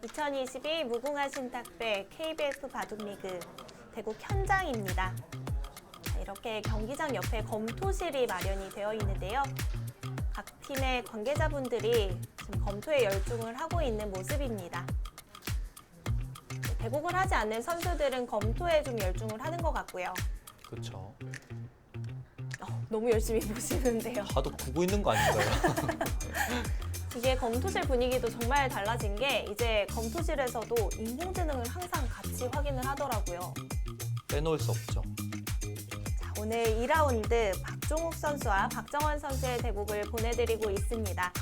2022 무궁화 신탁배 KBF 바둑리그 대구 현장입니다. 이렇게 경기장 옆에 검토실이 마련이 되어 있는데요. 각 팀의 관계자분들이 지금 검토에 열중을 하고 있는 모습입니다. 대국을 하지 않는 선수들은 검토에 좀 열중을 하는 것 같고요. 그렇죠. 너무 열심히 보시는데요. 바둑 두고 있는 거 아닌가요? 이게 검토실 분위기도 정말 달라진 게 이제 검토실에서도 인공지능을 항상 같이 확인을 하더라고요. 빼놓을 수 없죠. 자, 오늘 2라운드 박종욱 선수와 박정원 선수의 대국을 보내드리고 있습니다.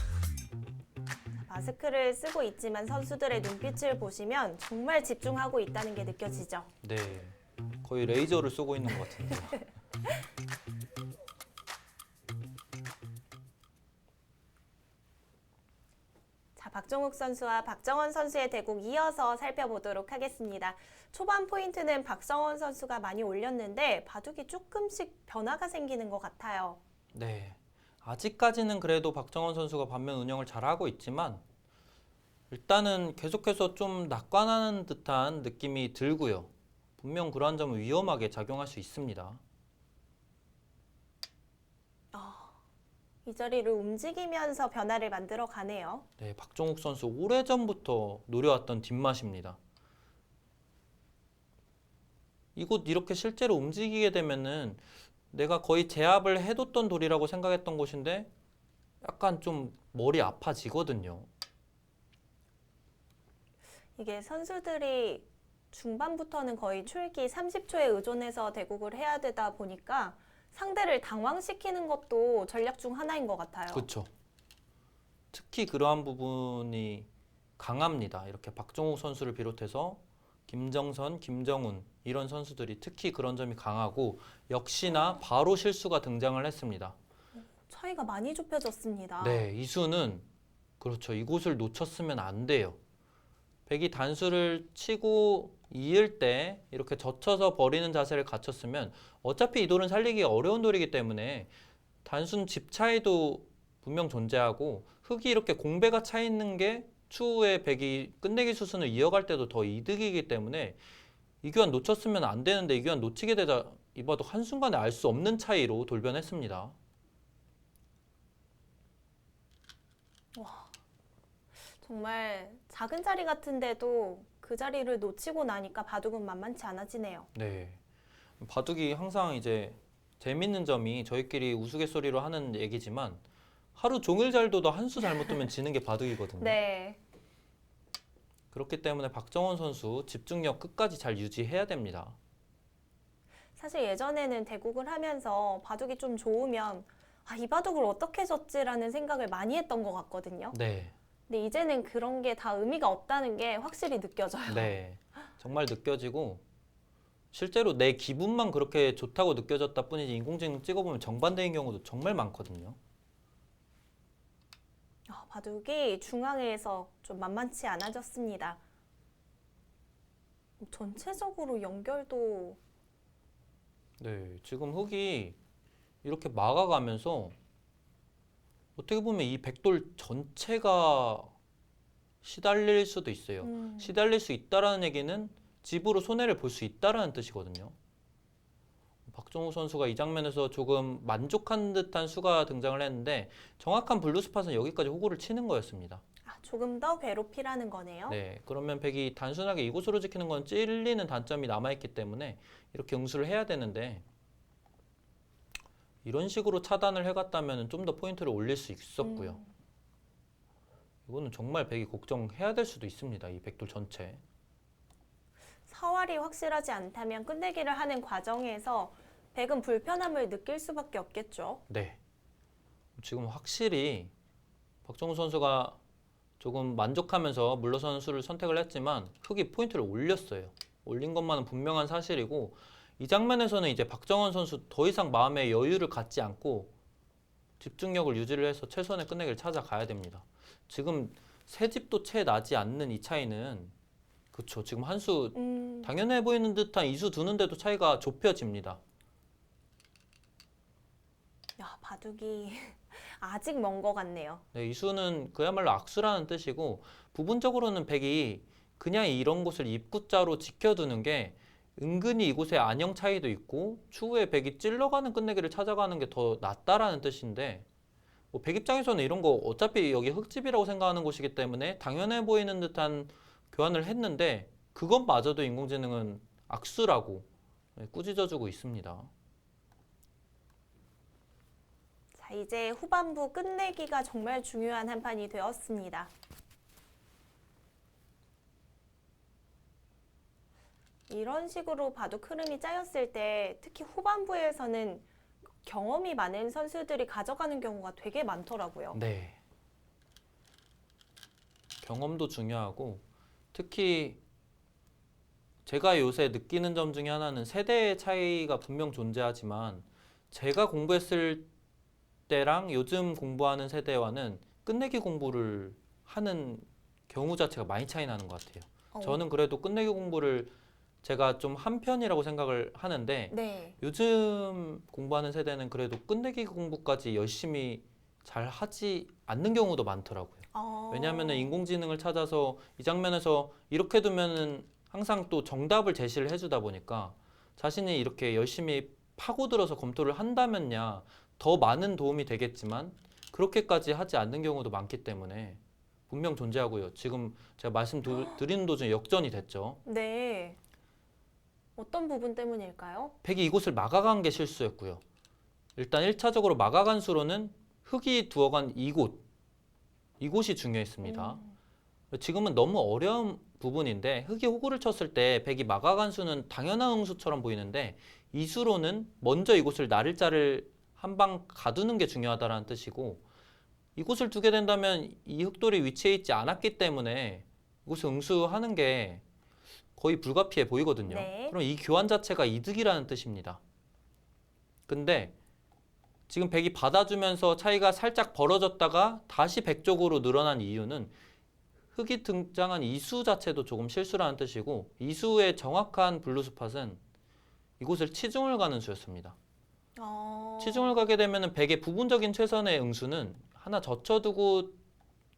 마스크를 쓰고 있지만 선수들의 눈빛을 보시면 정말 집중하고 있다는 게 느껴지죠. 네, 거의 레이저를 쏘고 있는 것 같은데요. 자, 박종욱 선수와 박정원 선수의 대국 이어서 살펴보도록 하겠습니다. 초반 포인트는 박정원 선수가 많이 올렸는데 바둑이 조금씩 변화가 생기는 것 같아요. 네, 아직까지는 그래도 박정원 선수가 반면 운영을 잘하고 있지만 일단은 계속해서 좀 낙관하는 듯한 느낌이 들고요. 분명 그러한 점은 위험하게 작용할 수 있습니다. 이 자리를 움직이면서 변화를 만들어 가네요. 네, 박종욱 선수 오래전부터 노려왔던 뒷맛입니다. 이곳 이렇게 실제로 움직이게 되면은 내가 거의 제압을 해뒀던 돌이라고 생각했던 곳인데 약간 좀 머리 아파지거든요. 이게 선수들이 중반부터는 거의 출기 30초에 의존해서 대국을 해야 되다 보니까 상대를 당황시키는 것도 전략 중 하나인 것 같아요. 그렇죠. 특히 그러한 부분이 강합니다. 이렇게 박종욱 선수를 비롯해서 김정선, 김정훈 이런 선수들이 특히 그런 점이 강하고 역시나 바로 실수가 등장을 했습니다. 차이가 많이 좁혀졌습니다. 네, 이수는 그렇죠. 이곳을 놓쳤으면 안 돼요. 백이 단수를 치고 이을 때 이렇게 젖혀서 버리는 자세를 갖췄으면 어차피 이 돌은 살리기 어려운 돌이기 때문에 단순 집 차이도 분명 존재하고 흙이 이렇게 공배가 차 있는 게 추후에 백이 끝내기 수순을 이어갈 때도 더 이득이기 때문에 이 교환 놓쳤으면 안 되는데 이 교환 놓치게 되자 이 바둑 한순간에 알 수 없는 차이로 돌변했습니다. 정말 작은 자리 같은데도 그 자리를 놓치고 나니까 바둑은 만만치 않아지네요. 네. 바둑이 항상 이제 재밌는 점이 저희끼리 우스갯소리로 하는 얘기지만 하루 종일 잘 둬도 한 수 잘못 두면 지는 게 바둑이거든요. 네. 그렇기 때문에 박정원 선수 집중력 끝까지 잘 유지해야 됩니다. 사실 예전에는 대국을 하면서 바둑이 좀 좋으면 이 바둑을 어떻게 졌지라는 생각을 많이 했던 것 같거든요. 네. 근데 이제는 그런 게 다 의미가 없다는 게 확실히 느껴져요. 네. 정말 느껴지고 실제로 내 기분만 그렇게 좋다고 느껴졌다 뿐이지 인공지능 찍어보면 정반대인 경우도 정말 많거든요. 바둑이 중앙에서 좀 만만치 않아졌습니다. 전체적으로 연결도 네. 지금 흙이 이렇게 막아가면서 어떻게 보면 이 백돌 전체가 시달릴 수도 있어요. 시달릴 수 있다라는 얘기는 집으로 손해를 볼 수 있다라는 뜻이거든요. 박종욱 선수가 이 장면에서 조금 만족한 듯한 수가 등장을 했는데 정확한 블루스팟은 여기까지 호구를 치는 거였습니다. 조금 더 괴롭히라는 거네요. 네, 그러면 백이 단순하게 이곳으로 지키는 건 찔리는 단점이 남아있기 때문에 이렇게 응수를 해야 되는데 이런 식으로 차단을 해갔다면 좀 더 포인트를 올릴 수 있었고요. 이거는 정말 백이 걱정해야 될 수도 있습니다. 이 백돌 전체. 서활이 확실하지 않다면 끝내기를 하는 과정에서 백은 불편함을 느낄 수밖에 없겠죠. 네. 지금 확실히 박정우 선수가 조금 만족하면서 물러서는 수를 선택을 했지만 흙이 포인트를 올렸어요. 올린 것만은 분명한 사실이고 이 장면에서는 이제 박정원 선수 더 이상 마음의 여유를 갖지 않고 집중력을 유지를 해서 최선의 끝내기를 찾아가야 됩니다. 지금 세 집도 채 나지 않는 이 차이는 그쵸. 지금 한 수 당연해 보이는 듯한 이수 두는데도 차이가 좁혀집니다. 바둑이 아직 먼 것 같네요. 네, 이수는 그야말로 악수라는 뜻이고 부분적으로는 백이 그냥 이런 곳을 입구자로 지켜두는 게 은근히 이곳에 안형 차이도 있고 추후에 백이 찔러가는 끝내기를 찾아가는 게 더 낫다라는 뜻인데 뭐 백 입장에서는 이런 거 어차피 여기 흙집이라고 생각하는 곳이기 때문에 당연해 보이는 듯한 교환을 했는데 그것마저도 인공지능은 악수라고 꾸짖어주고 있습니다. 자, 이제 후반부 끝내기가 정말 중요한 한 판이 되었습니다. 이런 식으로 바둑 흐름이 짜였을 때 특히 후반부에서는 경험이 많은 선수들이 가져가는 경우가 되게 많더라고요. 네. 경험도 중요하고 특히 제가 요새 느끼는 점 중에 하나는 세대의 차이가 분명 존재하지만 제가 공부했을 때랑 요즘 공부하는 세대와는 끝내기 공부를 하는 경우 자체가 많이 차이 나는 것 같아요. 저는 그래도 끝내기 공부를 제가 좀 한 편이라고 생각을 하는데 네. 요즘 공부하는 세대는 그래도 끝내기 공부까지 열심히 잘 하지 않는 경우도 많더라고요. 왜냐하면 인공지능을 찾아서 이 장면에서 이렇게 두면은 항상 또 정답을 제시를 해주다 보니까 자신이 이렇게 열심히 파고들어서 검토를 한다면야 더 많은 도움이 되겠지만 그렇게까지 하지 않는 경우도 많기 때문에 분명 존재하고요. 지금 제가 말씀드리는 도중에 역전이 됐죠. 네. 어떤 부분 때문일까요? 백이 이곳을 막아간 게 실수였고요. 일단 1차적으로 막아간 수로는 흙이 두어간 이곳이 중요했습니다. 지금은 너무 어려운 부분인데 흙이 호구를 쳤을 때 백이 막아간 수는 당연한 응수처럼 보이는데 이 수로는 먼저 이곳을 나를 자를 한 방 가두는 게 중요하다는 뜻이고 이곳을 두게 된다면 이 흙돌이 위치해 있지 않았기 때문에 이곳을 응수하는 게 거의 불가피해 보이거든요. 네. 그럼 이 교환 자체가 이득이라는 뜻입니다. 근데 지금 백이 받아주면서 차이가 살짝 벌어졌다가 다시 백 쪽으로 늘어난 이유는 흙이 등장한 이수 자체도 조금 실수라는 뜻이고 이수의 정확한 블루스팟은 이곳을 치중을 가는 수였습니다. 치중을 가게 되면 백의 부분적인 최선의 응수는 하나 젖혀두고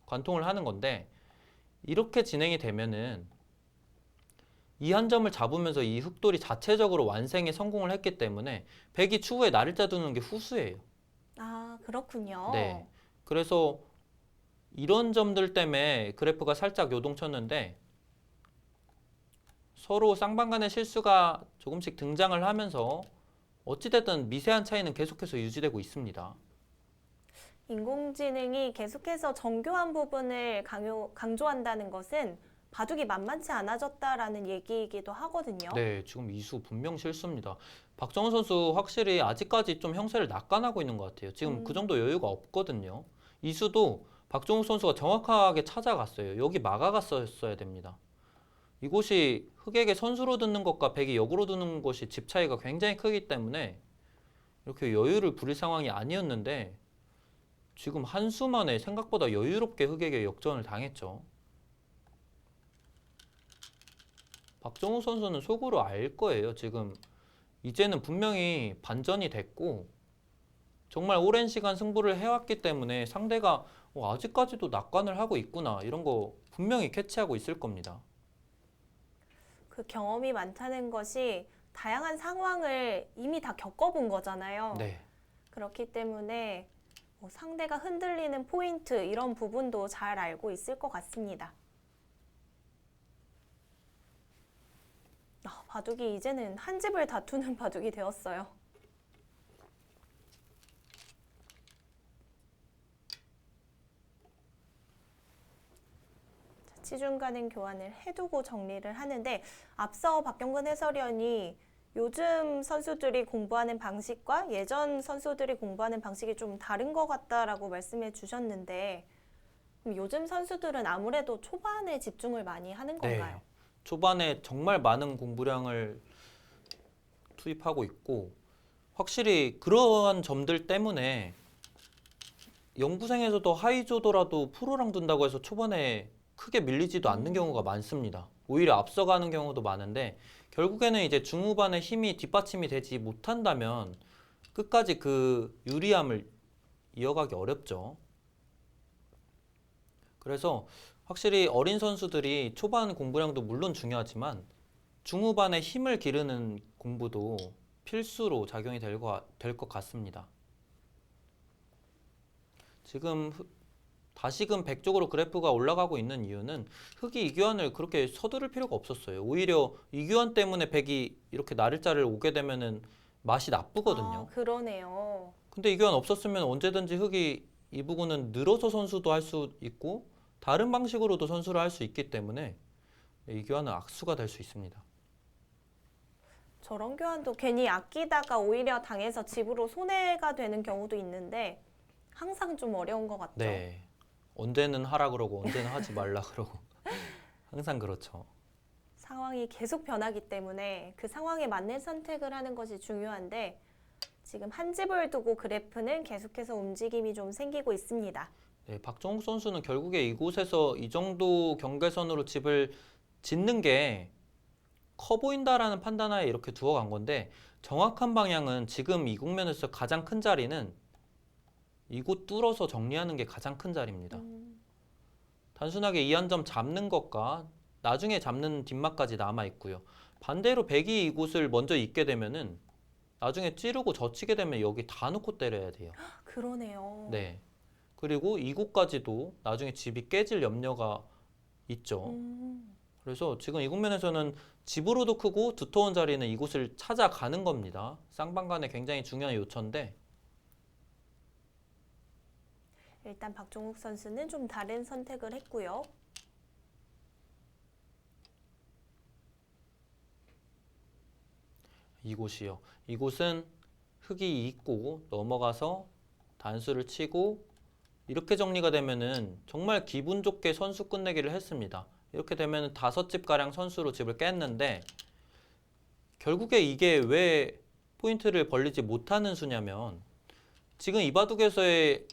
관통을 하는 건데 이렇게 진행이 되면은 이 한 점을 잡으면서 이 흙돌이 자체적으로 완생에 성공을 했기 때문에 백이 추후에 나를 짜두는 게 후수예요. 아, 그렇군요. 네. 그래서 이런 점들 때문에 그래프가 살짝 요동쳤는데 서로 쌍방 간의 실수가 조금씩 등장을 하면서 어찌됐든 미세한 차이는 계속해서 유지되고 있습니다. 인공지능이 계속해서 정교한 부분을 강조한다는 것은 바둑이 만만치 않아졌다라는 얘기이기도 하거든요. 네, 지금 이수 분명 실수입니다. 박정훈 선수 확실히 아직까지 좀 형세를 낙관하고 있는 것 같아요. 지금 그 정도 여유가 없거든요. 이수도 박정훈 선수가 정확하게 찾아갔어요. 여기 막아갔었어야 됩니다. 이곳이 흑에게 선수로 듣는 것과 백이 역으로 두는 것이 집 차이가 굉장히 크기 때문에 이렇게 여유를 부릴 상황이 아니었는데 지금 한 수 만에 생각보다 여유롭게 흑에게 역전을 당했죠. 박정우 선수는 속으로 알 거예요. 지금 이제는 분명히 반전이 됐고 정말 오랜 시간 승부를 해왔기 때문에 상대가 아직까지도 낙관을 하고 있구나 이런 거 분명히 캐치하고 있을 겁니다. 그 경험이 많다는 것이 다양한 상황을 이미 다 겪어본 거잖아요. 네. 그렇기 때문에 뭐 상대가 흔들리는 포인트 이런 부분도 잘 알고 있을 것 같습니다. 바둑이 이제는 한 집을 다투는 바둑이 되었어요. 치중 가는 교환을 해두고 정리를 하는데 앞서 박경근 해설위원이 요즘 선수들이 공부하는 방식과 예전 선수들이 공부하는 방식이 좀 다른 것 같다라고 말씀해 주셨는데 그럼 요즘 선수들은 아무래도 초반에 집중을 많이 하는 건가요? 네. 초반에 정말 많은 공부량을 투입하고 있고 확실히 그러한 점들 때문에 연구생에서도 하이조더라도 프로랑 둔다고 해서 초반에 크게 밀리지도 않는 경우가 많습니다. 오히려 앞서가는 경우도 많은데 결국에는 이제 중후반에 힘이 뒷받침이 되지 못한다면 끝까지 그 유리함을 이어가기 어렵죠. 그래서 확실히 어린 선수들이 초반 공부량도 물론 중요하지만 중후반에 힘을 기르는 공부도 필수로 작용이 될 것 같습니다. 지금 다시금 백쪽으로 그래프가 올라가고 있는 이유는 흑이 이교환을 그렇게 서두를 필요가 없었어요. 오히려 이교환 때문에 백이 이렇게 나를자를 오게 되면은 맛이 나쁘거든요. 그러네요. 근데 이교환 없었으면 언제든지 흑이 이 부분은 늘어서 선수도 할 수 있고 다른 방식으로도 선수를 할 수 있기 때문에 이 교환은 악수가 될 수 있습니다. 저런 교환도 괜히 아끼다가 오히려 당해서 집으로 손해가 되는 경우도 있는데 항상 좀 어려운 것 같죠. 네. 언제는 하라 그러고 언제는 하지 말라 그러고 항상 그렇죠. 상황이 계속 변하기 때문에 그 상황에 맞는 선택을 하는 것이 중요한데 지금 한 집을 두고 그래프는 계속해서 움직임이 좀 생기고 있습니다. 네, 박정욱 선수는 결국에 이곳에서 이 정도 경계선으로 집을 짓는 게 커 보인다라는 판단하에 이렇게 두어간 건데 정확한 방향은 지금 이 국면에서 가장 큰 자리는 이곳 뚫어서 정리하는 게 가장 큰 자리입니다. 단순하게 이 한 점 잡는 것과 나중에 잡는 뒷맛까지 남아 있고요. 반대로 백이 이곳을 먼저 잇게 되면은 나중에 찌르고 젖히게 되면 여기 다 놓고 때려야 돼요. 그러네요. 네. 그리고 이곳까지도 나중에 집이 깨질 염려가 있죠. 그래서 지금 이 국면에서는 집으로도 크고 두터운 자리는 이곳을 찾아가는 겁니다. 쌍방간에 굉장히 중요한 요처인데 일단 박종욱 선수는 좀 다른 선택을 했고요. 이곳이요. 이곳은 흙이 있고 넘어가서 단수를 치고 이렇게 정리가 되면은 정말 기분 좋게 선수 끝내기를 했습니다. 이렇게 되면은 5집 가량 선수로 집을 깼는데 결국에 이게 왜 포인트를 벌리지 못하는 수냐면 지금 이 바둑에서의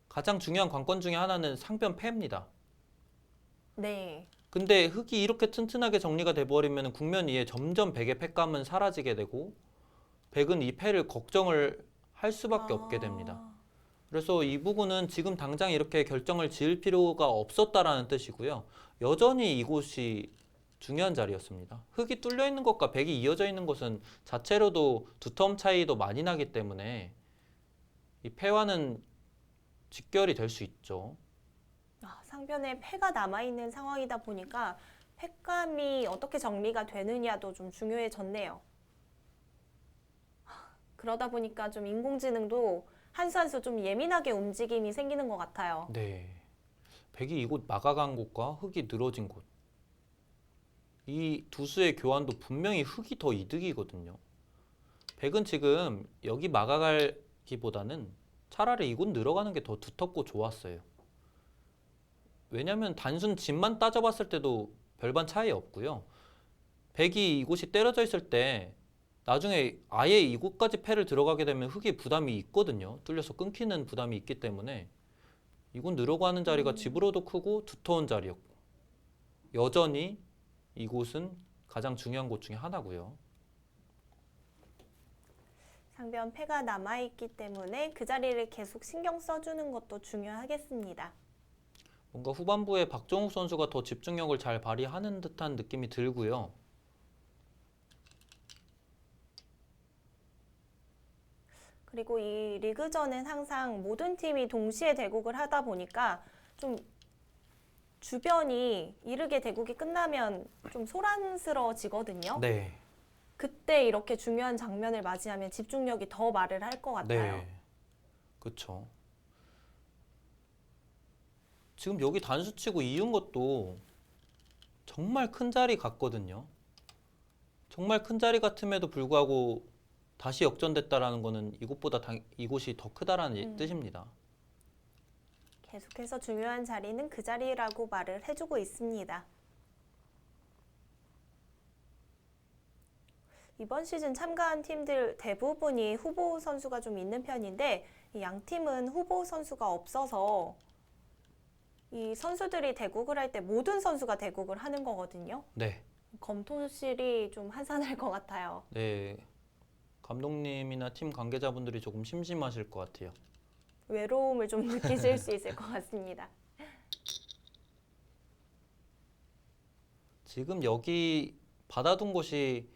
가장 중요한 관건 중에 하나는 상변 패입니다. 네. 근데 흙이 이렇게 튼튼하게 정리가 돼버리면 국면 위에 점점 백의 패감은 사라지게 되고 백은 이 패를 걱정을 할 수밖에 없게 됩니다. 그래서 이 부분은 지금 당장 이렇게 결정을 지을 필요가 없었다라는 뜻이고요. 여전히 이곳이 중요한 자리였습니다. 흙이 뚫려 있는 것과 백이 이어져 있는 것은 자체로도 두텀 차이도 많이 나기 때문에 이 패와는 직결이 될 수 있죠. 상변에 패가 남아있는 상황이다 보니까 패감이 어떻게 정리가 되느냐도 좀 중요해졌네요. 그러다 보니까 좀 인공지능도 한 수 한 수 좀 예민하게 움직임이 생기는 것 같아요. 네. 백이 이곳 막아간 곳과 흙이 늘어진 곳. 이 두 수의 교환도 분명히 흙이 더 이득이거든요. 백은 지금 여기 막아가기보다는 차라리 이곳 늘어가는 게 더 두텁고 좋았어요. 왜냐면 단순 집만 따져봤을 때도 별반 차이 없고요. 백이 이곳이 때려져 있을 때 나중에 아예 이곳까지 패를 들어가게 되면 흙이 부담이 있거든요. 뚫려서 끊기는 부담이 있기 때문에 이곳 늘어가는 자리가 집으로도 크고 두터운 자리였고 여전히 이곳은 가장 중요한 곳 중에 하나고요. 상변 패가 남아있기 때문에 그 자리를 계속 신경 써주는 것도 중요하겠습니다. 뭔가 후반부에 박정욱 선수가 더 집중력을 잘 발휘하는 듯한 느낌이 들고요. 그리고 이 리그전은 항상 모든 팀이 동시에 대국을 하다 보니까 좀 주변이 이르게 대국이 끝나면 좀 소란스러워지거든요. 네. 그때 이렇게 중요한 장면을 맞이하면 집중력이 더 말을 할 것 같아요. 네. 그렇죠. 지금 여기 단수 치고 이은 것도 정말 큰 자리 같거든요. 정말 큰 자리 같음에도 불구하고 다시 역전됐다라는 거는 이곳보다 이곳이 더 크다라는 뜻입니다. 계속해서 중요한 자리는 그 자리라고 말을 해주고 있습니다. 이번 시즌 참가한 팀들 대부분이 후보 선수가 좀 있는 편인데 이 양 팀은 후보 선수가 없어서 이 선수들이 대국을 할 때 모든 선수가 대국을 하는 거거든요. 네. 검토실이 좀 한산할 것 같아요. 네. 감독님이나 팀 관계자분들이 조금 심심하실 것 같아요. 외로움을 좀 느끼실 수 있을 것 같습니다. 지금 여기 받아둔 곳이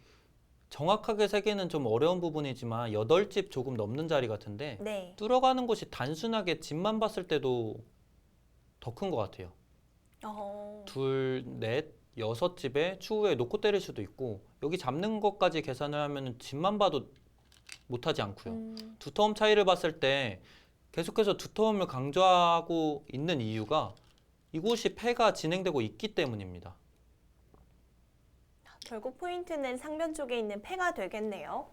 정확하게 세기는 좀 어려운 부분이지만 8집 조금 넘는 자리 같은데 네. 뚫어가는 곳이 단순하게 집만 봤을 때도 더 큰 것 같아요. 어, 둘, 넷, 6집에 추후에 놓고 때릴 수도 있고 여기 잡는 것까지 계산을 하면 집만 봐도 못하지 않고요. 두터움 차이를 봤을 때 계속해서 두터움을 강조하고 있는 이유가 이곳이 패가 진행되고 있기 때문입니다. 결국 포인트는 상변 쪽에 있는 패가 되겠네요.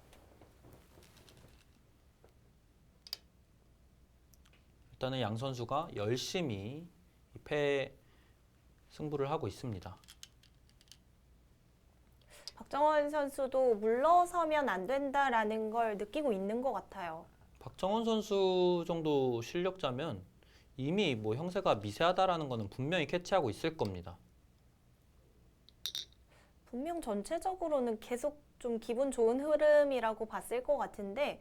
일단은 양 선수가 열심히 이 패 승부를 하고 있습니다. 박정원 선수도 물러서면 안 된다라는 걸 느끼고 있는 것 같아요. 박정원 선수 정도 실력자면 이미 뭐 형세가 미세하다라는 거는 분명히 캐치하고 있을 겁니다. 분명 전체적으로는 계속 좀 기분 좋은 흐름이라고 봤을 것 같은데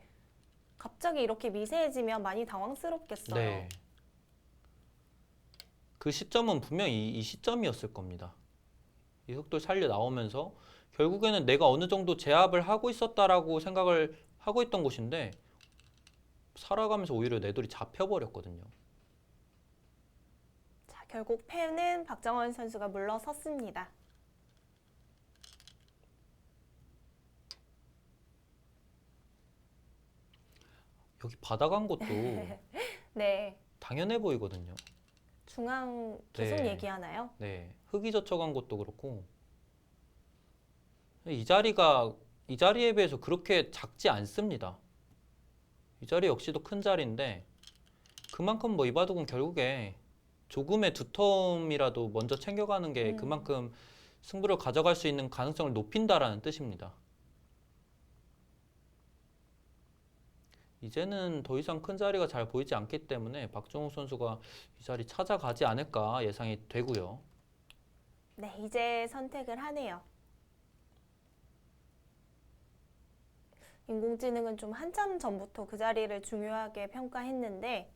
갑자기 이렇게 미세해지면 많이 당황스럽겠어요. 네. 그 시점은 분명히 이 시점이었을 겁니다. 이 속도를 살려 나오면서 결국에는 내가 어느 정도 제압을 하고 있었다라고 생각을 하고 있던 곳인데 살아가면서 오히려 내 돌이 잡혀버렸거든요. 자, 결국 패는 박정원 선수가 물러섰습니다. 여기 받아간 것도 네, 당연해 보이거든요. 중앙 계속 네. 얘기하나요? 네, 흙이 젖혀간 것도 그렇고 이 자리에 비해서 그렇게 작지 않습니다. 이 자리 역시도 큰 자리인데 그만큼 뭐 이바둑은 결국에 조금의 두텀이라도 먼저 챙겨가는 게 그만큼 승부를 가져갈 수 있는 가능성을 높인다라는 뜻입니다. 이제는 더 이상 큰 자리가 잘 보이지 않기 때문에 박정욱 선수가 이 자리 찾아가지 않을까 예상이 되고요. 네, 이제 선택을 하네요. 인공지능은 좀 한참 전부터 그 자리를 중요하게 평가했는데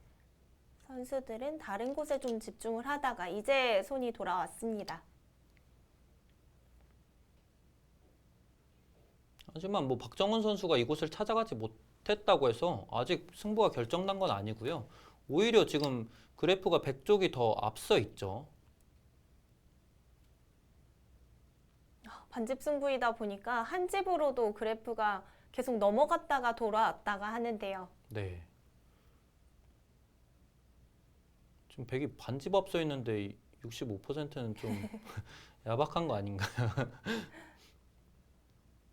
선수들은 다른 곳에 좀 집중을 하다가 이제 손이 돌아왔습니다. 하지만 뭐 박정훈 선수가 이곳을 찾아가지 못했다고 해서 아직 승부가 결정난 건 아니고요. 오히려 지금 그래프가 100쪽이 더 앞서 있죠. 반집 승부이다 보니까 한 집으로도 그래프가 계속 넘어갔다가 돌아왔다가 하는데요. 네. 지금 100이 반집 앞서 있는데 65%는 좀 야박한 거 아닌가?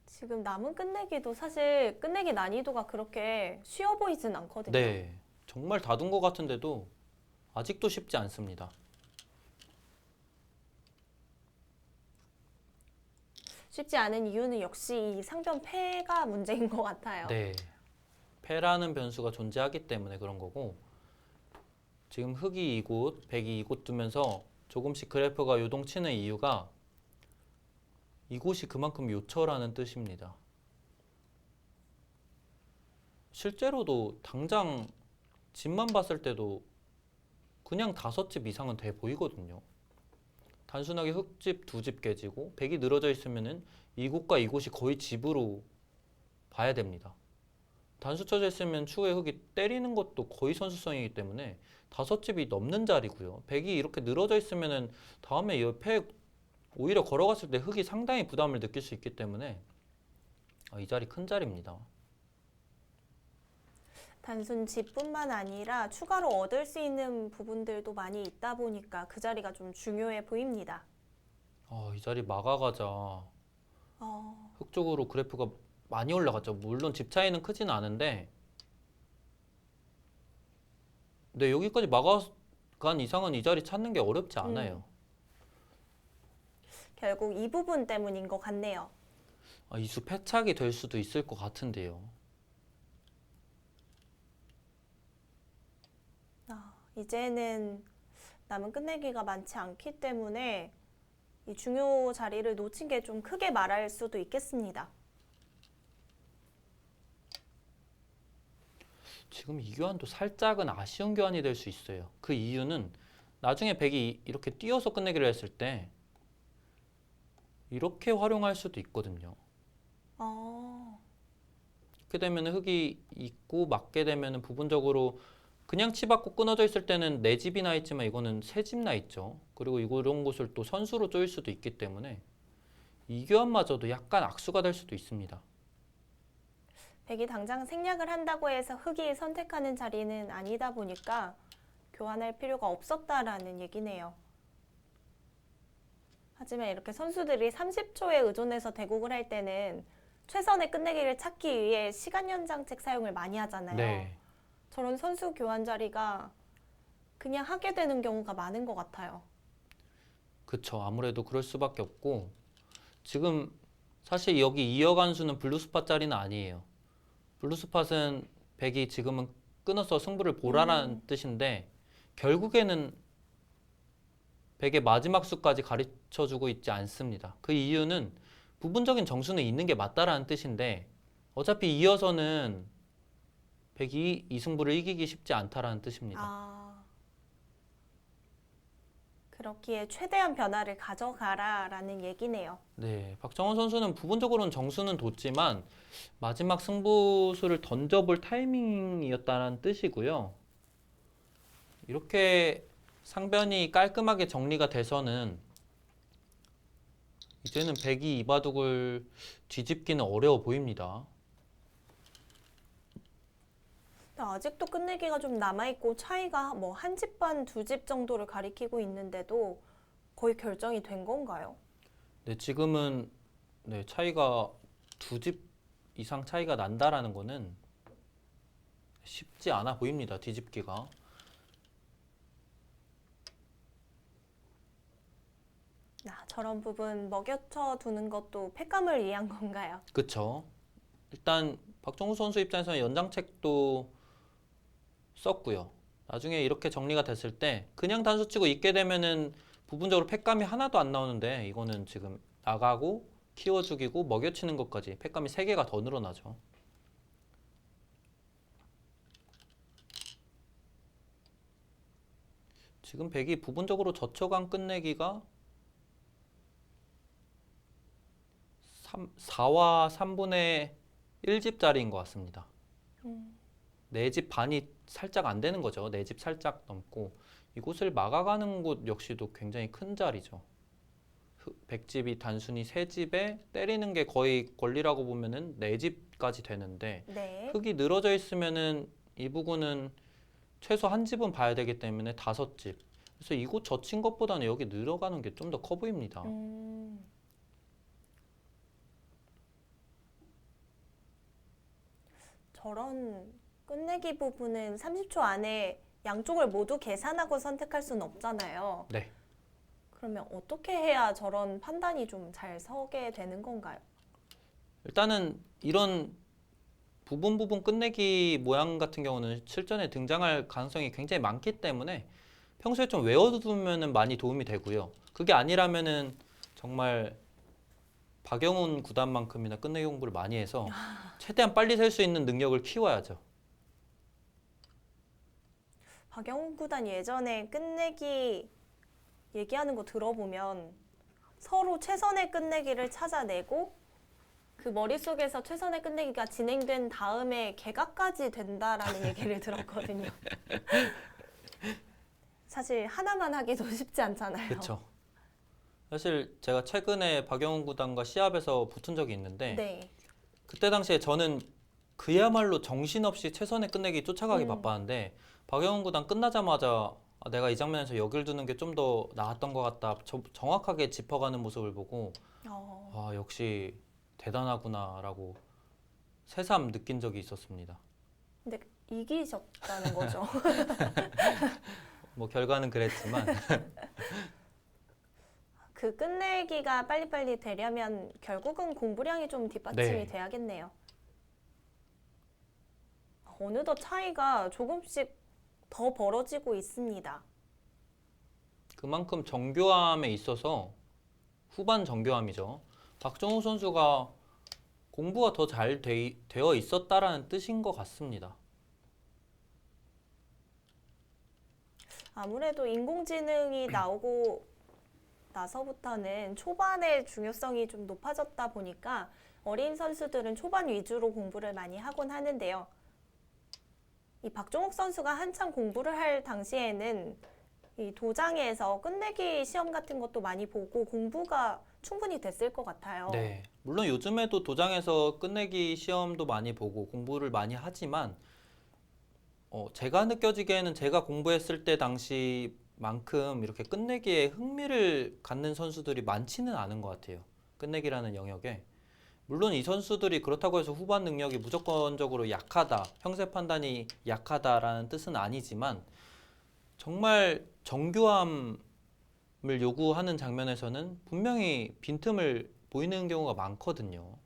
지금 남은 끝내기도 사실 끝내기 난이도가 그렇게 쉬워 보이진 않거든요. 네. 정말 다둔 것 같은데도 아직도 쉽지 않습니다. 쉽지 않은 이유는 역시 이 상변 패가 문제인 것 같아요. 네. 패라는 변수가 존재하기 때문에 그런 거고 지금 흑이 이곳, 백이 이곳 두면서 조금씩 그래프가 요동치는 이유가 이곳이 그만큼 요철하는 뜻입니다. 실제로도 당장 집만 봤을 때도 그냥 5집 이상은 돼 보이거든요. 단순하게 흙집 2집 깨지고 백이 늘어져 있으면은 이곳과 이곳이 거의 집으로 봐야 됩니다. 단수 쳐져 있으면 추후에 흙이 때리는 것도 거의 선수성이기 때문에 5집이 넘는 자리고요. 백이 이렇게 늘어져 있으면은 다음에 옆에 오히려 걸어갔을 때 흙이 상당히 부담을 느낄 수 있기 때문에 이 자리 큰 자리입니다. 단순 집뿐만 아니라 추가로 얻을 수 있는 부분들도 많이 있다 보니까 그 자리가 좀 중요해 보입니다. 이 자리 막아가자. 흙 쪽으로 그래프가 많이 올라갔죠. 물론 집 차이는 크진 않은데 네, 여기까지 막아간 이상은 이 자리 찾는 게 어렵지 않아요. 결국 이 부분 때문인 것 같네요. 이수 패착이 될 수도 있을 것 같은데요. 이제는 남은 끝내기가 많지 않기 때문에 이 중요 자리를 놓친 게 좀 크게 말할 수도 있겠습니다. 지금 이 교환도 살짝은 아쉬운 교환이 될 수 있어요. 그 이유는 나중에 백이 이렇게 뛰어서 끝내기를 했을 때 이렇게 활용할 수도 있거든요. 어, 이렇게 되면 흙이 있고 맞게 되면 부분적으로 그냥 치받고 끊어져 있을 때는 내 집이 나 있지만 이거는 새 집 나 있죠. 그리고 이런 곳을 또 선수로 쪼일 수도 있기 때문에 이 교환마저도 약간 악수가 될 수도 있습니다. 백이 당장 생략을 한다고 해서 흑이 선택하는 자리는 아니다 보니까 교환할 필요가 없었다라는 얘기네요. 하지만 이렇게 선수들이 30초에 의존해서 대국을 할 때는 최선의 끝내기를 찾기 위해 시간 연장책 사용을 많이 하잖아요. 네. 저런 선수 교환 자리가 그냥 하게 되는 경우가 많은 것 같아요. 그쵸. 아무래도 그럴 수밖에 없고 지금 사실 여기 이어간 수는 블루스팟 자리는 아니에요. 블루스팟은 백이 지금은 끊어서 승부를 보라는 뜻인데 결국에는 백의 마지막 수까지 가르쳐주고 있지 않습니다. 그 이유는 부분적인 정수는 있는 게 맞다라는 뜻인데 어차피 이어서는 백이 이 승부를 이기기 쉽지 않다라는 뜻입니다. 아, 그렇기에 최대한 변화를 가져가라라는 얘기네요. 네, 박정원 선수는 부분적으로는 정수는 뒀지만 마지막 승부수를 던져볼 타이밍이었다는 뜻이고요. 이렇게 상변이 깔끔하게 정리가 돼서는 이제는 백이 이바둑을 뒤집기는 어려워 보입니다. 근데 아직도 끝내기가 좀 남아있고 차이가 뭐 한 집 반, 두 집 정도를 가리키고 있는데도 거의 결정이 된 건가요? 네, 지금은 네, 차이가 두 집 이상 차이가 난다라는 거는 쉽지 않아 보입니다. 뒤집기가. 저런 부분 먹여쳐 두는 것도 패감을 위한 건가요? 그쵸? 일단 박정우 선수 입장에서는 연장책도 썼고요. 나중에 이렇게 정리가 됐을 때 그냥 단수 치고 있게 되면은 부분적으로 팩감이 하나도 안 나오는데 이거는 지금 나가고 키워 죽이고 먹여치는 것까지 팩감이 3개가 더 늘어나죠. 지금 백이 부분적으로 저초간 끝내기가 4와 3분의 1집짜리인 것 같습니다. 4집 반이 살짝 안 되는 거죠. 4집 살짝 넘고 이곳을 막아가는 곳 역시도 굉장히 큰 자리죠. 100집이 단순히 3집에 때리는 게 거의 권리라고 보면은 4집까지 되는데 네. 흙이 늘어져 있으면은 이 부분은 최소 한 집은 봐야 되기 때문에 5집. 그래서 이곳 젖힌 것보다는 여기 늘어가는 게 좀 더 커 보입니다. 저런 끝내기 부분은 30초 안에 양쪽을 모두 계산하고 선택할 수는 없잖아요. 네. 그러면 어떻게 해야 저런 판단이 좀 잘 서게 되는 건가요? 일단은 이런 부분 끝내기 모양 같은 경우는 실전에 등장할 가능성이 굉장히 많기 때문에 평소에 좀 외워두면 많이 도움이 되고요. 그게 아니라면은 정말 박영훈 구단만큼이나 끝내기 공부를 많이 해서 최대한 빨리 셀 수 있는 능력을 키워야죠. 박영훈 구단 예전에 끝내기 얘기하는 거 들어보면 서로 최선의 끝내기를 찾아내고 그 머릿속에서 최선의 끝내기가 진행된 다음에 개각까지 된다라는 얘기를 들었거든요. 사실 하나만 하기도 쉽지 않잖아요. 그렇죠. 사실 제가 최근에 박영훈 구단과 시합에서 붙은 적이 있는데 네. 그때 당시에 저는 그야말로 정신없이 최선의 끝내기 쫓아가기 음. 바빴는데 박영훈 구단 끝나자마자 내가 이 장면에서 여길 두는 게 좀 더 나았던 것 같다. 정확하게 짚어가는 모습을 보고 역시 대단하구나라고 새삼 느낀 적이 있었습니다. 근데 이기셨다는 거죠. 뭐 결과는 그랬지만 그 끝내기가 빨리빨리 되려면 결국은 공부량이 좀 뒷받침이 네. 돼야겠네요. 어느덧 차이가 조금씩 더 벌어지고 있습니다. 그만큼 정교함에 있어서 후반 정교함이죠. 박정우 선수가 공부가 더 잘 되어 있었다라는 뜻인 것 같습니다. 아무래도 인공지능이 나오고 나서부터는 초반의 중요성이 좀 높아졌다 보니까 어린 선수들은 초반 위주로 공부를 많이 하곤 하는데요. 이 박종욱 선수가 한창 공부를 할 당시에는 이 도장에서 끝내기 시험 같은 것도 많이 보고 공부가 충분히 됐을 것 같아요. 네. 물론 요즘에도 도장에서 끝내기 시험도 많이 보고 공부를 많이 하지만 제가 느껴지기에는 제가 공부했을 때 당시만큼 이렇게 끝내기에 흥미를 갖는 선수들이 많지는 않은 것 같아요. 끝내기라는 영역에. 물론 이 선수들이 그렇다고 해서 후반 능력이 무조건적으로 약하다, 형세 판단이 약하다라는 뜻은 아니지만 정말 정교함을 요구하는 장면에서는 분명히 빈틈을 보이는 경우가 많거든요.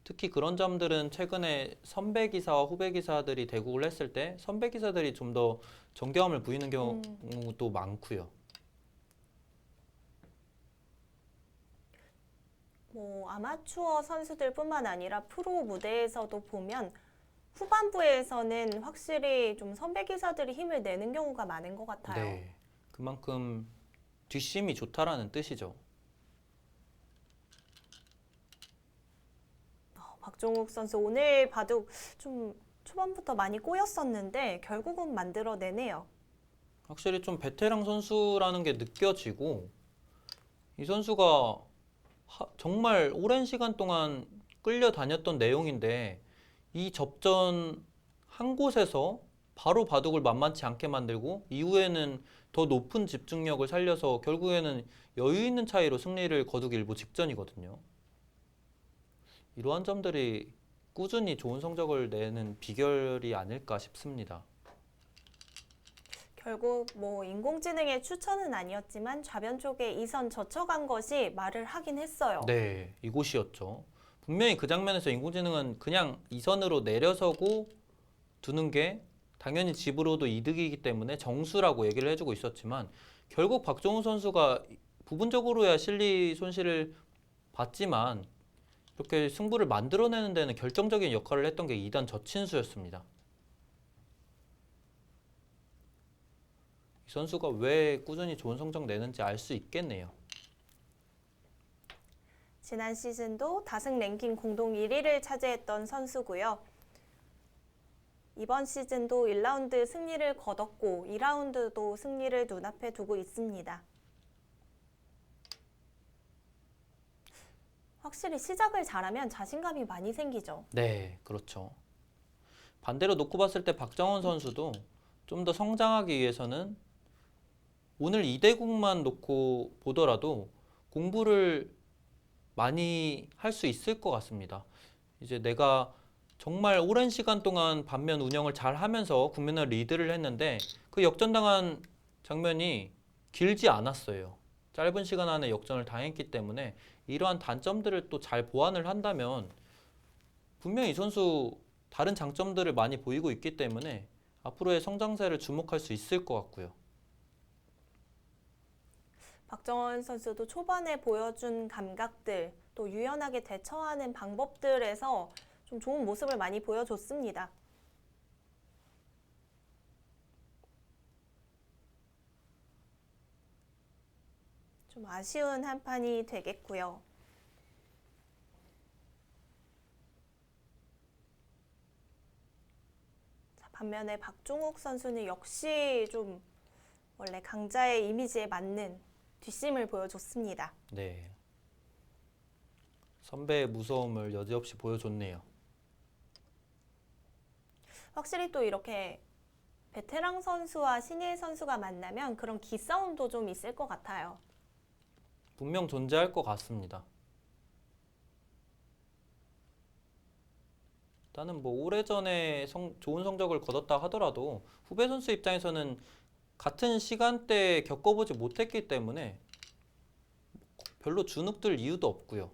특히 그런 점들은 최근에 선배 기사와 후배 기사들이 대국을 했을 때 선배 기사들이 좀 더 정교함을 보이는 경우도 많고요. 뭐 아마추어 선수들뿐만 아니라 프로 무대에서도 보면 후반부에서는 확실히 좀 선배 기사들이 힘을 내는 경우가 많은 것 같아요. 네. 그만큼 뒷심이 좋다라는 뜻이죠. 박종욱 선수 오늘 바둑 좀 초반부터 많이 꼬였었는데 결국은 만들어내네요. 확실히 좀 베테랑 선수라는 게 느껴지고 이 선수가 정말 오랜 시간 동안 끌려다녔던 내용인데 이 접전 한 곳에서 바로 바둑을 만만치 않게 만들고 이후에는 더 높은 집중력을 살려서 결국에는 여유 있는 차이로 승리를 거두기 일보 직전이거든요. 이러한 점들이 꾸준히 좋은 성적을 내는 비결이 아닐까 싶습니다. 결국 뭐 인공지능의 추천은 아니었지만 좌변 쪽에 이선 젖혀간 것이 말을 하긴 했어요. 네, 이곳이었죠. 분명히 그 장면에서 인공지능은 그냥 이선으로 내려서고 두는 게 당연히 집으로도 이득이기 때문에 정수라고 얘기를 해주고 있었지만 결국 박종훈 선수가 부분적으로야 실리 손실을 봤지만 이렇게 승부를 만들어내는 데는 결정적인 역할을 했던 게 2단 저친수였습니다. 이 선수가 왜 꾸준히 좋은 성적 내는지 알 수 있겠네요. 지난 시즌도 다승 랭킹 공동 1위를 차지했던 선수고요. 이번 시즌도 1라운드 승리를 거뒀고 2라운드도 승리를 눈앞에 두고 있습니다. 확실히 시작을 잘하면 자신감이 많이 생기죠. 네, 그렇죠. 반대로 놓고 봤을 때 박정원 선수도 좀 더 성장하기 위해서는 오늘 이대국만 놓고 보더라도 공부를 많이 할 수 있을 것 같습니다. 이제 내가 정말 오랜 시간 동안 반면 운영을 잘 하면서 국면을 리드를 했는데 그 역전당한 장면이 길지 않았어요. 짧은 시간 안에 역전을 당했기 때문에 이러한 단점들을 또 잘 보완을 한다면 분명히 이 선수 다른 장점들을 많이 보이고 있기 때문에 앞으로의 성장세를 주목할 수 있을 것 같고요. 박정원 선수도 초반에 보여준 감각들, 또 유연하게 대처하는 방법들에서 좀 좋은 모습을 많이 보여줬습니다. 좀 아쉬운 한 판이 되겠고요. 자, 반면에 박종욱 선수는 역시 좀 원래 강자의 이미지에 맞는 뒷심을 보여줬습니다. 네. 선배의 무서움을 여지없이 보여줬네요. 확실히 또 이렇게 베테랑 선수와 신예 선수가 만나면 그런 기싸움도 좀 있을 것 같아요. 분명 존재할 것 같습니다. 일단은 뭐 오래전에 좋은 성적을 거뒀다 하더라도 후배 선수 입장에서는 같은 시간대에 겪어보지 못했기 때문에 별로 주눅들 이유도 없고요.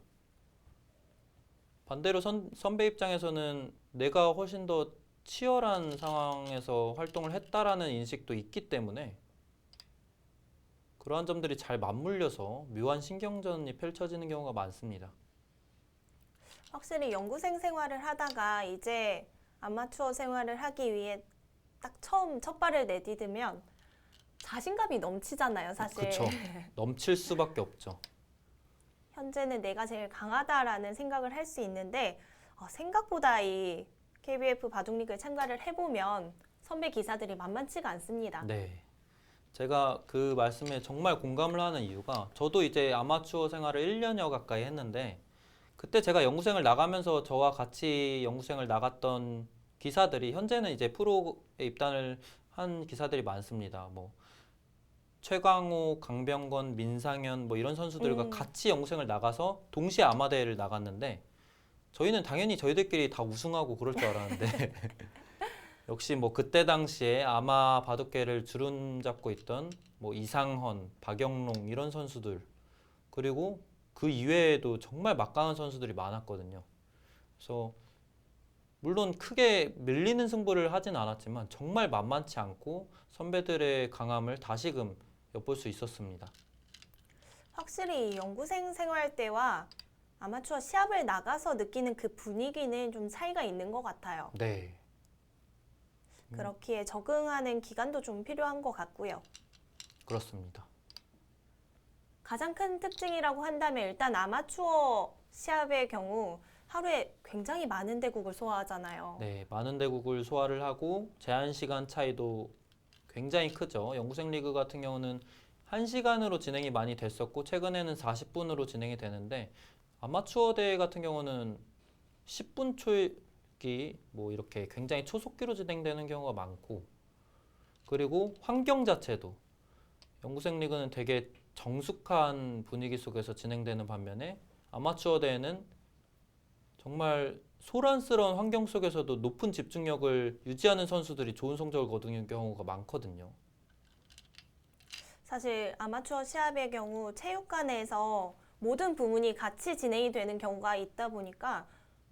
반대로 선배 입장에서는 내가 훨씬 더 치열한 상황에서 활동을 했다라는 인식도 있기 때문에 그러한 점들이 잘 맞물려서 묘한 신경전이 펼쳐지는 경우가 많습니다. 확실히 연구생 생활을 하다가 이제 아마추어 생활을 하기 위해 딱 처음 첫 발을 내디디면 자신감이 넘치잖아요, 사실. 그쵸. 넘칠 수밖에 없죠. 현재는 내가 제일 강하다라는 생각을 할 수 있는데 생각보다 이 KBF 바둑리그에 참가를 해보면 선배 기사들이 만만치가 않습니다. 네. 제가 그 말씀에 정말 공감을 하는 이유가 저도 이제 아마추어 생활을 1년여 가까이 했는데 그때 제가 연구생을 나가면서 저와 같이 연구생을 나갔던 기사들이 현재는 이제 프로에 입단을 한 기사들이 많습니다. 뭐 최광호, 강병건, 민상현 뭐 이런 선수들과 같이 연구생을 나가서 동시에 아마대회를 나갔는데 저희는 당연히 저희들끼리 다 우승하고 그럴 줄 알았는데 역시 뭐 그때 당시에 아마 바둑계를 주름잡고 있던 뭐 이상헌, 박영롱 이런 선수들 그리고 그 이외에도 정말 막강한 선수들이 많았거든요. 그래서 물론 크게 밀리는 승부를 하진 않았지만 정말 만만치 않고 선배들의 강함을 다시금 엿볼 수 있었습니다. 확실히 연구생 생활 때와 아마추어 시합을 나가서 느끼는 그 분위기는 좀 차이가 있는 것 같아요. 네, 그렇기에 적응하는 기간도 좀 필요한 것 같고요. 그렇습니다. 가장 큰 특징이라고 한다면 일단 아마추어 시합의 경우 하루에 굉장히 많은 대국을 소화하잖아요. 네, 많은 대국을 소화를 하고 제한 시간 차이도 굉장히 크죠. 연구생 리그 같은 경우는 1시간으로 진행이 많이 됐었고 최근에는 40분으로 진행이 되는데 아마추어 대회 같은 경우는 10분 초기 뭐 이렇게 굉장히 초속기로 진행되는 경우가 많고 그리고 환경 자체도 연구생 리그는 되게 정숙한 분위기 속에서 진행되는 반면에 아마추어 대회는 정말 소란스러운 환경 속에서도 높은 집중력을 유지하는 선수들이 좋은 성적을 거두는 경우가 많거든요. 사실 아마추어 시합의 경우 체육관에서 모든 부문이 같이 진행이 되는 경우가 있다 보니까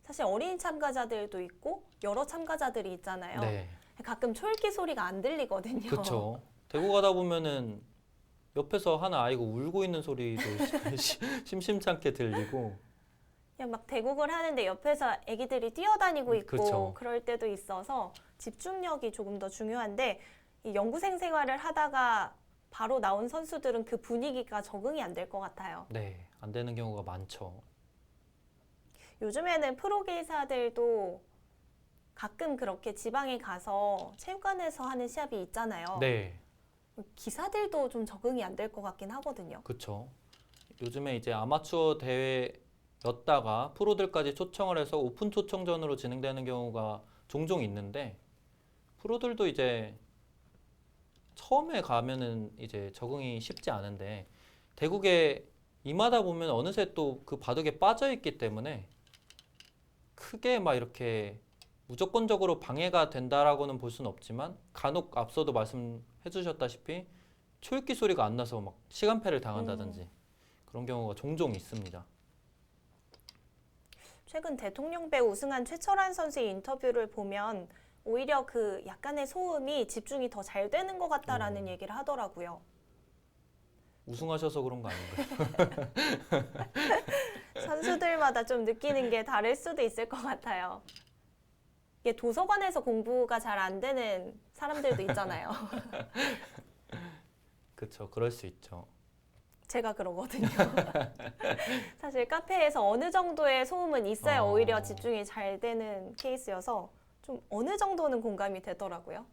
사실 어린 참가자들도 있고 여러 참가자들이 있잖아요. 네, 가끔 초읽기 소리가 안 들리거든요. 그렇죠. 대구 가다 보면은 옆에서 하나 아이가 울고 있는 소리도 심심찮게 들리고 그냥 막 대국을 하는데 옆에서 아기들이 뛰어다니고 있고 그쵸. 그럴 때도 있어서 집중력이 조금 더 중요한데 이 연구생 생활을 하다가 바로 나온 선수들은 그 분위기가 적응이 안 될 것 같아요. 네, 안 되는 경우가 많죠. 요즘에는 프로 기사들도 가끔 그렇게 지방에 가서 체육관에서 하는 시합이 있잖아요. 네, 기사들도 좀 적응이 안 될 것 같긴 하거든요. 그렇죠. 요즘에 이제 아마추어 대회였다가 프로들까지 초청을 해서 오픈 초청전으로 진행되는 경우가 종종 있는데 프로들도 이제 처음에 가면은 이제 적응이 쉽지 않은데 대국에 임하다 보면 어느새 또 그 바둑에 빠져 있기 때문에 크게 막 이렇게 무조건적으로 방해가 된다라고는 볼 수는 없지만 간혹 앞서도 말씀해 주셨다시피 초읽기 소리가 안 나서 막 시간패를 당한다든지 그런 경우가 종종 있습니다. 최근 대통령배 우승한 최철환 선수의 인터뷰를 보면 오히려 그 약간의 소음이 집중이 더 잘 되는 것 같다라는 얘기를 하더라고요. 우승하셔서 그런 거 아닌가요? 선수들마다 좀 느끼는 게 다를 수도 있을 것 같아요. 이게 도서관에서 공부가 잘 안 되는 사람들도 있잖아요. 그렇죠. 그럴 수 있죠. 제가 그러거든요. 사실 카페에서 어느 정도의 소음은 있어야 오히려 집중이 잘 되는 케이스여서 좀 어느 정도는 공감이 되더라고요.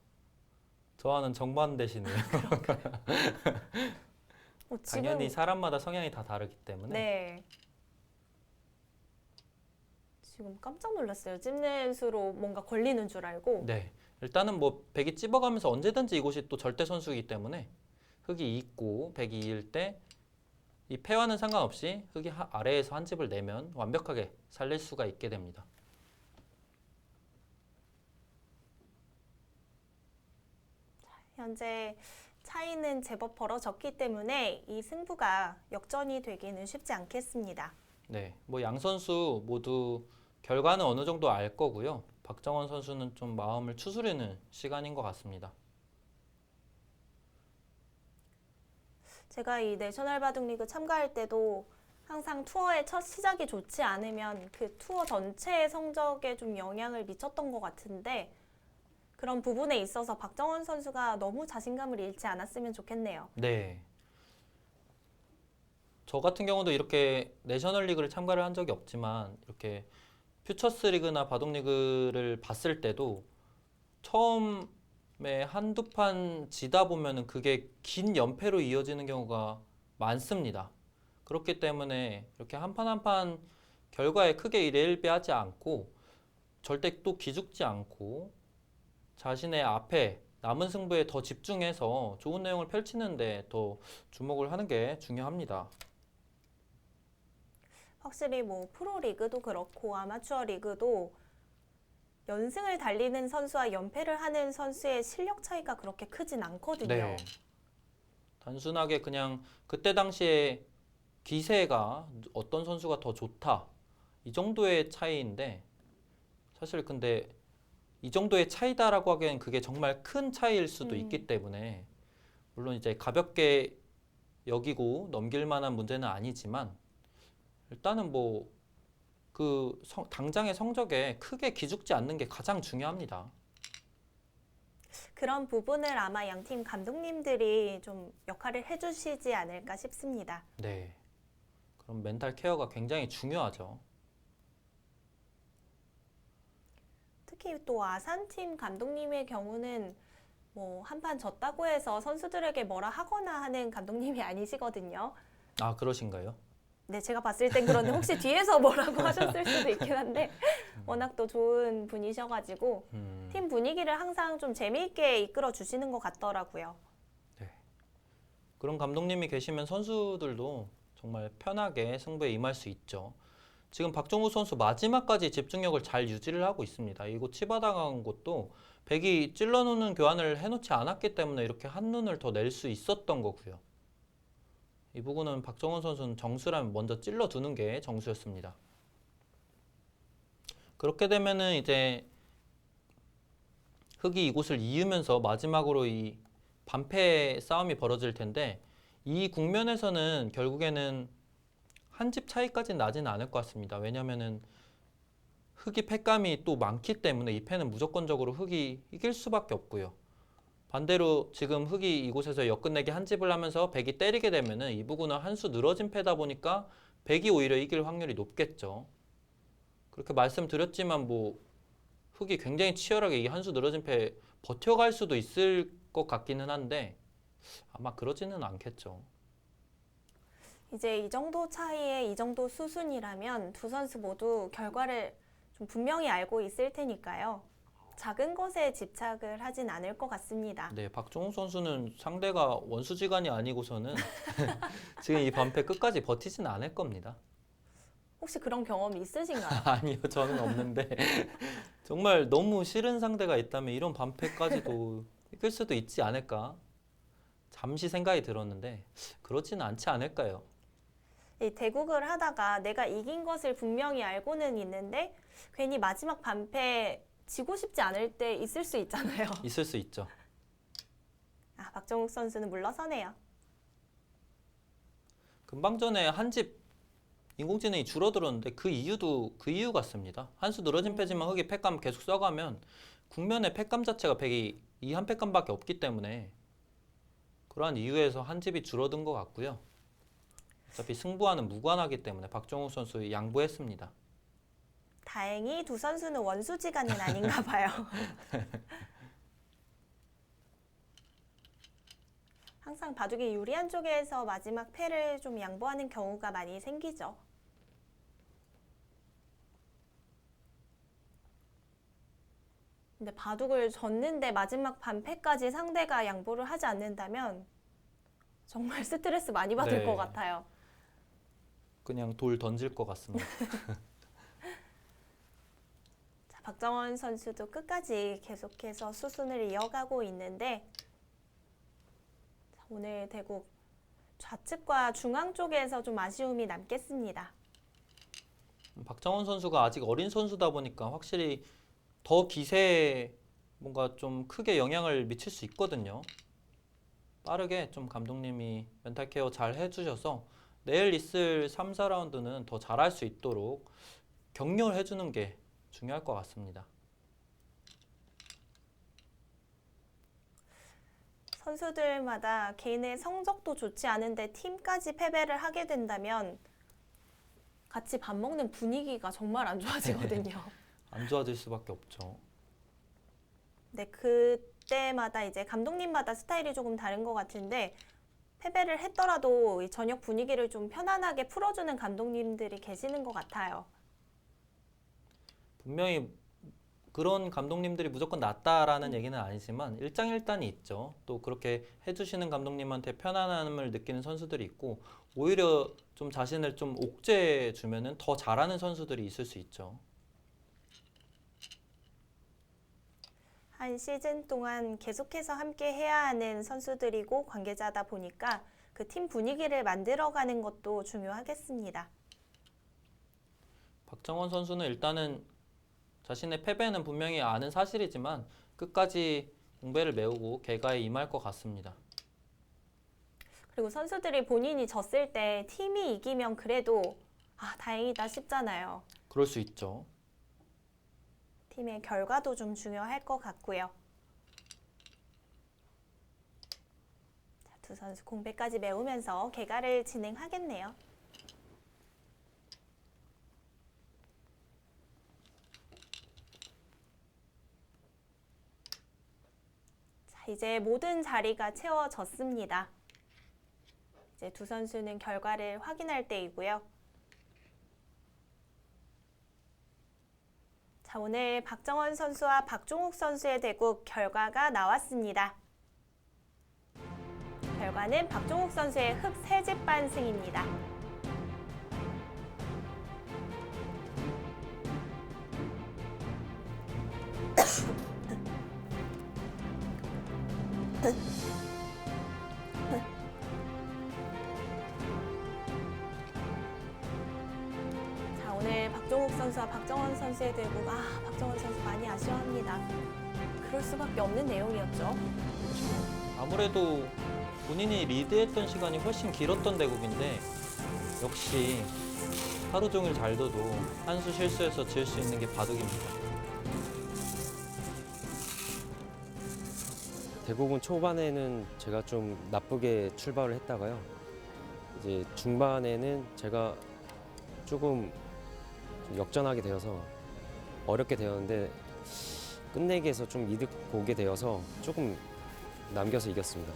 저와는 정반대시네요. 당연히 사람마다 성향이 다 다르기 때문에. 네. 지금 깜짝 놀랐어요. 찝는 수로 뭔가 걸리는 줄 알고. 네. 일단은 뭐 백이 찝어가면서 언제든지 이곳이 또 절대 선수이기 때문에 흙이 있고 백이 이을 때 이 패와는 상관없이 흙이 아래에서 한 집을 내면 완벽하게 살릴 수가 있게 됩니다. 현재 차이는 제법 벌어졌기 때문에 이 승부가 역전이 되기는 쉽지 않겠습니다. 네. 뭐 양 선수 모두 결과는 어느 정도 알 거고요. 박정원 선수는 좀 마음을 추스르는 시간인 것 같습니다. 제가 이 내셔널 바둑리그 참가할 때도 항상 투어의 첫 시작이 좋지 않으면 그 투어 전체의 성적에 좀 영향을 미쳤던 것 같은데 그런 부분에 있어서 박정원 선수가 너무 자신감을 잃지 않았으면 좋겠네요. 네. 저 같은 경우도 이렇게 내셔널리그를 참가를 한 적이 없지만 이렇게 퓨처스리그나 바둑리그를 봤을 때도 처음에 한두 판 지다 보면은 그게 긴 연패로 이어지는 경우가 많습니다. 그렇기 때문에 이렇게 한 판 한 판 결과에 크게 일배하지 않고 절대 또 기죽지 않고 자신의 앞에 남은 승부에 더 집중해서 좋은 내용을 펼치는데 더 주목을 하는 게 중요합니다. 확실히 뭐 프로리그도 그렇고 아마추어 리그도 연승을 달리는 선수와 연패를 하는 선수의 실력 차이가 그렇게 크진 않거든요. 네. 단순하게 그냥 그때 당시에 기세가 어떤 선수가 더 좋다 이 정도의 차이인데 사실 근데 이 정도의 차이다라고 하기엔 그게 정말 큰 차이일 수도 있기 때문에 물론 이제 가볍게 여기고 넘길 만한 문제는 아니지만 일단은 뭐 그 당장의 성적에 크게 기죽지 않는 게 가장 중요합니다. 그런 부분을 아마 양팀 감독님들이 좀 역할을 해주시지 않을까 싶습니다. 네. 그럼 멘탈 케어가 굉장히 중요하죠. 특히 또 아산팀 감독님의 경우는 뭐 한판 졌다고 해서 선수들에게 뭐라 하거나 하는 감독님이 아니시거든요. 아, 그러신가요? 네, 제가 봤을 땐 그런데 혹시 뒤에서 뭐라고 하셨을 수도 있긴 한데 워낙 또 좋은 분이셔가지고 팀 분위기를 항상 좀 재미있게 이끌어 주시는 것 같더라고요. 네. 그런 감독님이 계시면 선수들도 정말 편하게 승부에 임할 수 있죠. 지금 박종우 선수 마지막까지 집중력을 잘 유지를 하고 있습니다. 이거 치받아간 것도 백이 찔러놓는 교환을 해놓지 않았기 때문에 이렇게 한눈을 더 낼 수 있었던 거고요. 이 부분은 박정원 선수는 정수라면 먼저 찔러두는 게 정수였습니다. 그렇게 되면은 이제 흑이 이곳을 이으면서 마지막으로 이 반패 싸움이 벌어질 텐데 이 국면에서는 결국에는 한 집 차이까지는 나지는 않을 것 같습니다. 왜냐면은 흑이 패감이 또 많기 때문에 이 패는 무조건적으로 흑이 이길 수밖에 없고요. 반대로 지금 흑이 이곳에서 역끝내기 한 집을 하면서 백이 때리게 되면은 이 부분은 한 수 늘어진 패다 보니까 백이 오히려 이길 확률이 높겠죠. 그렇게 말씀드렸지만 뭐 흑이 굉장히 치열하게 이 한 수 늘어진 패 버텨갈 수도 있을 것 같기는 한데 아마 그러지는 않겠죠. 이제 이 정도 차이에 이 정도 수순이라면 두 선수 모두 결과를 좀 분명히 알고 있을 테니까요. 작은 것에 집착을 하진 않을 것 같습니다. 네, 박종욱 선수는 상대가 원수지간이 아니고서는 지금 이 반패 끝까지 버티진 않을 겁니다. 혹시 그런 경험이 있으신가요? 아니요, 저는 없는데 정말 너무 싫은 상대가 있다면 이런 반패까지도 이길 수도 있지 않을까? 잠시 생각이 들었는데 그렇지는 않지 않을까요? 이 대국을 하다가 내가 이긴 것을 분명히 알고는 있는데 괜히 마지막 반패 지고 싶지 않을 때 있을 수 있잖아요. 있을 수 있죠. 아, 박정욱 선수는 물러서네요. 금방 전에 한 집 인공지능이 줄어들었는데 그 이유도 그 이유 같습니다. 한 수 늘어진 패지만 흑이 패감 계속 써가면 국면의 패감 자체가 백이 이 한 패감밖에 없기 때문에 그러한 이유에서 한 집이 줄어든 것 같고요. 어차피 승부와는 무관하기 때문에 박정욱 선수 양보했습니다. 다행히 두 선수는 원수지간은 아닌가 봐요. 항상 바둑이 유리한 쪽에서 마지막 패를 좀 양보하는 경우가 많이 생기죠. 근데 바둑을 졌는데 마지막 반패까지 상대가 양보를 하지 않는다면 정말 스트레스 많이 받을 네. 것 같아요. 그냥 돌 던질 것 같습니다. 자, 박정원 선수도 끝까지 계속해서 수순을 이어가고 있는데 자, 오늘 대국 좌측과 중앙 쪽에서 좀 아쉬움이 남겠습니다. 박정원 선수가 아직 어린 선수다 보니까 확실히 더 기세에 뭔가 좀 크게 영향을 미칠 수 있거든요. 빠르게 좀 감독님이 멘탈 케어 잘 해주셔서 내일 있을 3, 4라운드는 더 잘할 수 있도록 격려를 해주는 게 중요할 것 같습니다. 선수들마다 개인의 성적도 좋지 않은데 팀까지 패배를 하게 된다면 같이 밥 먹는 분위기가 정말 안 좋아지거든요. 안 좋아질 수밖에 없죠. 네, 그때마다 이제 감독님마다 스타일이 조금 다른 것 같은데 패배를 했더라도 이 저녁 분위기를 좀 편안하게 풀어주는 감독님들이 계시는 것 같아요. 분명히 그런 감독님들이 무조건 낫다라는 얘기는 아니지만 일장일단이 있죠. 또 그렇게 해주시는 감독님한테 편안함을 느끼는 선수들이 있고 오히려 좀 자신을 좀 옥죄해 주면은 더 잘하는 선수들이 있을 수 있죠. 한 시즌 동안 계속해서 함께 해야 하는 선수들이고 관계자다 보니까 그 팀 분위기를 만들어가는 것도 중요하겠습니다. 박정원 선수는 일단은 자신의 패배는 분명히 아는 사실이지만 끝까지 공배를 메우고 개가에 임할 것 같습니다. 그리고 선수들이 본인이 졌을 때 팀이 이기면 그래도 다행이다 싶잖아요. 그럴 수 있죠. 팀의 결과도 좀 중요할 것 같고요. 자, 두 선수 공배까지 메우면서 개가를 진행하겠네요. 자, 이제 모든 자리가 채워졌습니다. 이제 두 선수는 결과를 확인할 때이고요. 자, 오늘 박정원 선수와 박종욱 선수의 대국 결과가 나왔습니다. 결과는 박종욱 선수의 흑 3집 승입니다. 자, 오늘 박종욱 선수와 박정원 선수의 대국, 박정원 선수 많이 아쉬워합니다. 그럴 수밖에 없는 내용이었죠. 아무래도 본인이 리드했던 시간이 훨씬 길었던 대국인데 역시 하루 종일 잘 둬도 한 수 실수해서 질 수 있는 게 바둑입니다. 대국은 초반에는 제가 좀 나쁘게 출발을 했다가요. 이제 중반에는 제가 조금 좀 역전하게 되어서 어렵게 되었는데 끝내기에서 좀 이득 보게 되어서 조금 남겨서 이겼습니다.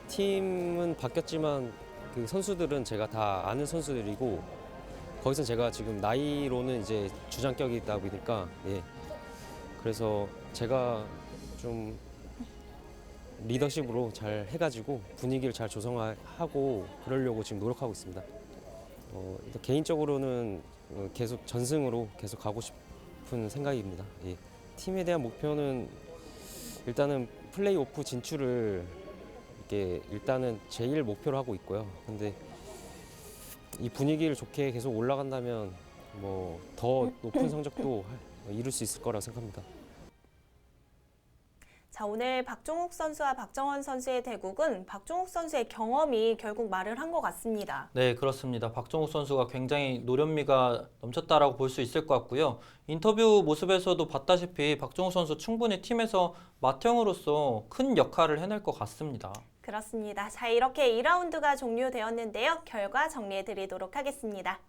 팀은 바뀌었지만 그 선수들은 제가 다 아는 선수들이고 거기서 제가 지금 나이로는 이제 주장격이다 보니까 그래서 제가 좀 리더십으로 잘 해가지고 분위기를 잘 조성하고 그러려고 지금 노력하고 있습니다. 일단 개인적으로는 계속 전승으로 계속 가고 싶은 생각입니다. 팀에 대한 목표는 일단은 플레이오프 진출을 이렇게 일단은 제일 목표로 하고 있고요. 근데 이 분위기를 좋게 계속 올라간다면 뭐 더 높은 성적도 이룰 수 있을 거라고 생각합니다. 자, 오늘 박종욱 선수와 박정원 선수의 대국은 박종욱 선수의 경험이 결국 말을 한 것 같습니다. 네, 그렇습니다. 박종욱 선수가 굉장히 노련미가 넘쳤다라고 볼 수 있을 것 같고요. 인터뷰 모습에서도 봤다시피 박종욱 선수 충분히 팀에서 맏형으로서 큰 역할을 해낼 것 같습니다. 그렇습니다. 자, 이렇게 2라운드가 종료되었는데요. 결과 정리해 드리도록 하겠습니다.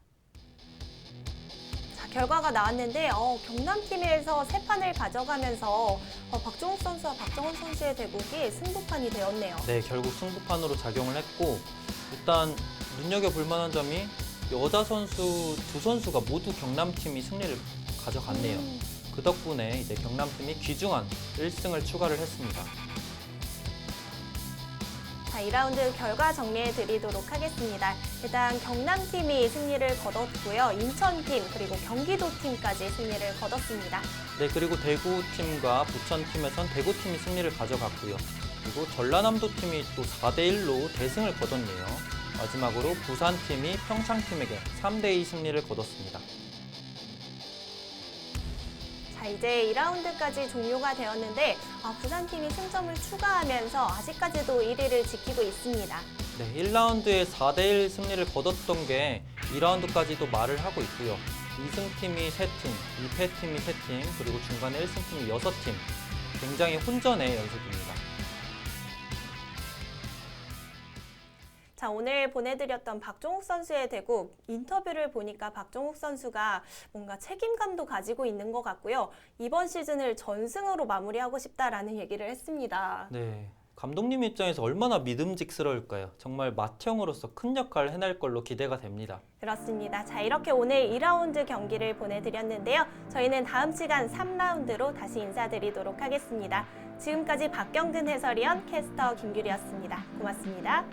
자, 결과가 나왔는데 경남팀에서 세 판을 가져가면서 박종욱 선수와 박정원 선수의 대국이 승부판이 되었네요. 네, 결국 승부판으로 작용을 했고 일단 눈여겨볼 만한 점이 여자 선수 두 선수가 모두 경남팀이 승리를 가져갔네요. 그 덕분에 이제 경남팀이 귀중한 1승을 추가를 했습니다. 자, 2라운드 결과 정리해 드리도록 하겠습니다. 일단 경남팀이 승리를 거뒀고요. 인천팀 그리고 경기도팀까지 승리를 거뒀습니다. 네, 그리고 대구팀과 부천팀에선 대구팀이 승리를 가져갔고요. 그리고 전라남도팀이 또 4대1로 대승을 거뒀네요. 마지막으로 부산팀이 평창팀에게 3대2 승리를 거뒀습니다. 자, 이제 2라운드까지 종료가 되었는데 부산팀이 승점을 추가하면서 아직까지도 1위를 지키고 있습니다. 네, 1라운드에 4대1 승리를 거뒀던 게 2라운드까지도 말을 하고 있고요. 2승팀이 3팀, 2패팀이 3팀, 그리고 중간에 1승팀이 6팀. 굉장히 혼전의 연습입니다. 자, 오늘 보내드렸던 박종욱 선수의 대국 인터뷰를 보니까 박종욱 선수가 뭔가 책임감도 가지고 있는 것 같고요. 이번 시즌을 전승으로 마무리하고 싶다라는 얘기를 했습니다. 네. 감독님 입장에서 얼마나 믿음직스러울까요? 정말 맏형으로서 큰 역할을 해낼 걸로 기대가 됩니다. 그렇습니다. 자, 이렇게 오늘 2라운드 경기를 보내드렸는데요. 저희는 다음 시간 3라운드로 다시 인사드리도록 하겠습니다. 지금까지 박경근 해설위원, 캐스터 김규리였습니다. 고맙습니다.